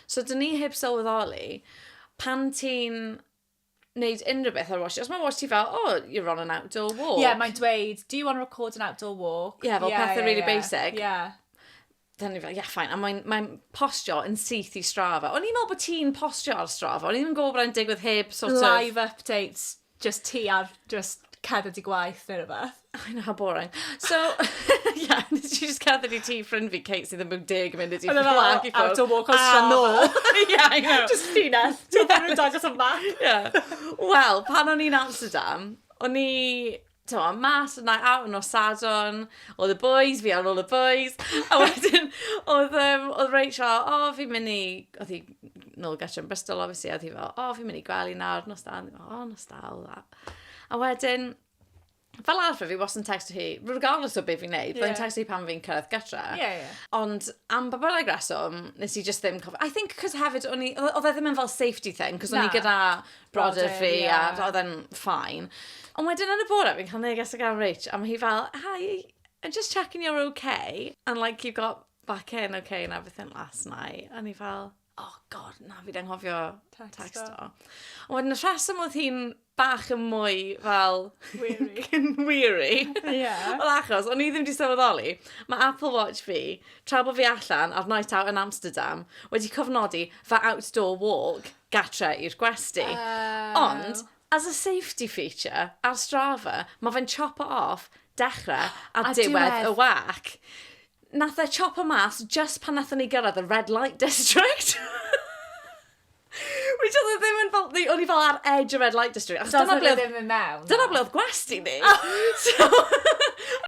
So, dyn ni heb sylweddoli, pan ti'n wneud unrhyw beth ar watch, os mae watch ti fel, oh, you're on an outdoor walk. Yeah, mae'n dweud, do you want to record an outdoor walk? Yeah, fel pethau really basic. Yeah. Then ni fel, yeah, fine. A mae'n postio yn syth i Strava. O'n i'n meddwl bod ti'n postio ar Strava. O'n i'n gwybod bod e'n digwydd heb sort of... Live updates, just ti ar just cerdded i gwaith neu rhywbeth. I know, how boring. So, yeah, nes i just cerdded i ti ffrind fi, Kate, sydd yn mwyn 10 munud i flag i ffwrdd. Outdoor walk on Strava. Yeah, I know. Just llinell. Ti'n fawr yn dangos am map. Yeah. Wel, pan o'n i'n Amsterdam, o'n i... mas yna out yn Osadon, oedd y boys, fi ar all y boys, a wedyn, oedd Rachel, fi'n mynd i, oedd hi nôl gatre yn Bristol, obviously, oedd hi fel, fi'n mynd i gwely nawr, nos da, nos da, all that. A wedyn, fel arfer fi wasn't texto hi, regardless o beth fi'n neud, byddai'n texto hi pan fi'n cyrraedd gytra. Ond am babyrau greswm, nes i just ddim cofio. I think cos hefyd, oedd e ddim yn fel safety thing, cos o'n i gyda brodyr fi, a oedd e'n fine. Ond wedyn yn y bore, fi'n cael neges ag am Rach, a mae hi fel, hi, I'm just checking you're okay, and like you got back in okay and everything last night. A ni fel, oh god, na, fi anghofio texto. Ond wedyn y rheswm oedd hi'n bach yn mwy fel... weary. Wel achos, o'n i ddim wedi sylweddoli, mae Apple Watch fi, tra bod fi allan ar night out in Amsterdam, wedi cofnodi fy outdoor walk gatre i'r gwesty. Ond, as a safety feature, ar Strava, mae fe'n chop off dechrau a diwedd y whack. Nath e chop o mas just pan nathon ni gyrraedd y red light district. Which oedd e ddim yn fel, o'n i fel ar edge y red light district. Dyna ble ddim yn mewn. Dyna ble oedd gwesti ni. So,